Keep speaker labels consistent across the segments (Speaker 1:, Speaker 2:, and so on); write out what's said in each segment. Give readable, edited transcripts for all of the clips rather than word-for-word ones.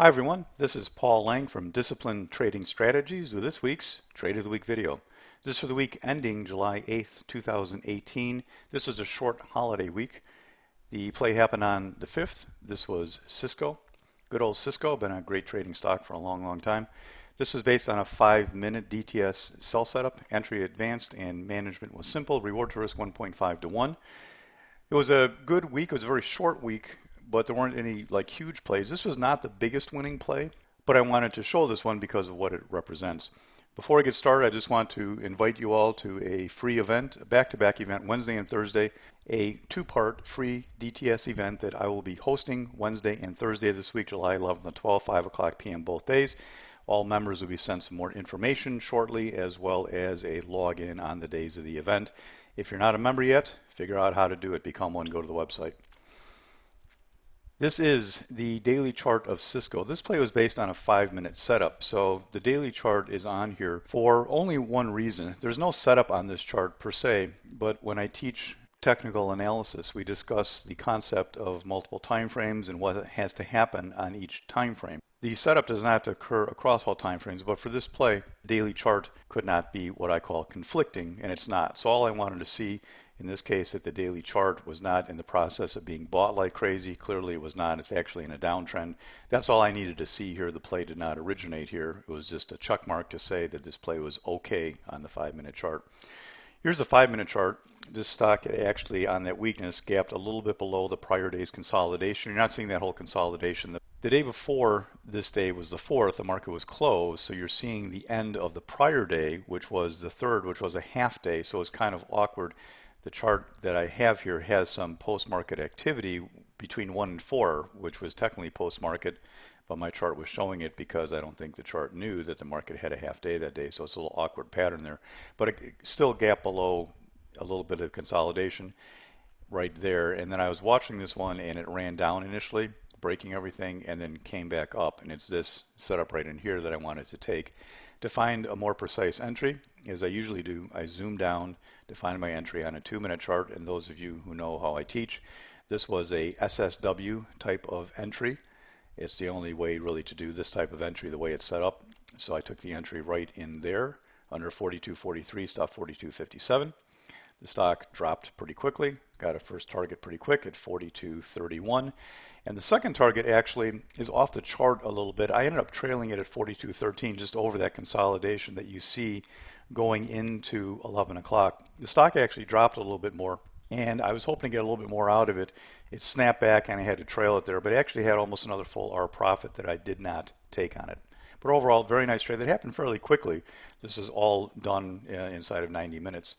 Speaker 1: Hi everyone, this is Paul Lang from Disciplined Trading Strategies with this week's Trade of the Week video. This is for the week ending July 8th, 2018. This was a short holiday week. The play happened on the 5th. This was Csco. Good old Csco, been a great trading stock for a long time. This was based on a 5-minute DTS sell setup. Entry advanced and management was simple. Reward to risk 1.5 to 1. It was a good week. It was a very short week, but there weren't any huge plays. This was not the biggest winning play, but I wanted to show this one because of what it represents. Before I get started, I just want to invite you all to a free event, a back-to-back event, Wednesday and Thursday, a two-part free DTS event that I will be hosting Wednesday and Thursday this week, July 11th and 12th, 5 o'clock p.m. both days. All members will be sent some more information shortly, as well as a login on the days of the event. If you're not a member yet, figure out how to do it. Become one. Go to the website. This is the daily chart of Csco. This play was based on a 5-minute setup, so the daily chart is on here for only one reason. There's no setup on this chart per se, but when I teach technical analysis, we discuss the concept of multiple time frames and what has to happen on each time frame. The setup does not have to occur across all time frames, but for this play, the daily chart could not be what I call conflicting, and it's not. So all I wanted to see in this case, that the daily chart was not in the process of being bought like crazy. Clearly it was not. It's actually in a downtrend. That's all I needed to see here. The play did not originate here. It was just a check mark to say that this play was okay on the 5-minute chart. Here's the 5-minute chart. This stock actually on that weakness gapped a little bit below the prior day's consolidation. You're not seeing that whole consolidation. The day before this day was the 4th, the market was closed, so you're seeing the end of the prior day, which was the 3rd, which was a half day, so it's kind of awkward. The chart that I have here has some post-market activity between 1 and 4, which was technically post-market, but my chart was showing it because I don't think the chart knew that the market had a half day that day, so it's a little awkward pattern there. But it still gapped below a little bit of consolidation right there, and then I was watching this one and it ran down initially, breaking everything, and then came back up, and it's this setup right in here that I wanted to take. To find a more precise entry, as I usually do, I zoom down to find my entry on a 2-minute chart, and those of you who know how I teach, this was a SSW type of entry. It's the only way really to do this type of entry the way it's set up. So I took the entry right in there under 42.43, stop 42.57. The stock dropped pretty quickly, got a first target pretty quick at 42.31. And the second target actually is off the chart a little bit. I ended up trailing it at 42.13, just over that consolidation that you see going into 11 o'clock. The stock actually dropped a little bit more, and I was hoping to get a little bit more out of it. It snapped back and I had to trail it there, but it actually had almost another full hour profit that I did not take on it. But overall, very nice trade that happened fairly quickly. This is all done inside of 90 minutes.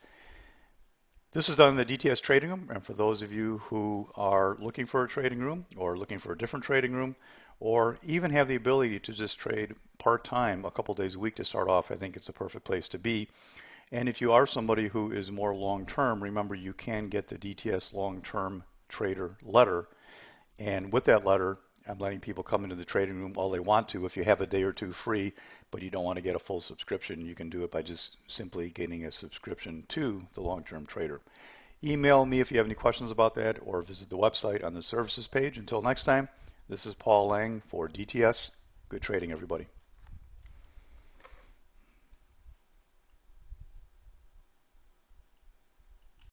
Speaker 1: This is done in the DTS trading room, and for those of you who are looking for a trading room or looking for a different trading room, or even have the ability to just trade part-time a couple days a week to start off, I think it's a perfect place to be. And if you are somebody who is more long-term, remember you can get the DTS long-term trader letter, and with that letter, I'm letting people come into the trading room all they want to. If you have a day or two free, but you don't want to get a full subscription, you can do it by just simply getting a subscription to the long-term trader. Email me if you have any questions about that, or visit the website on the services page. Until next time, this is Paul Lang for DTS. Good trading, everybody.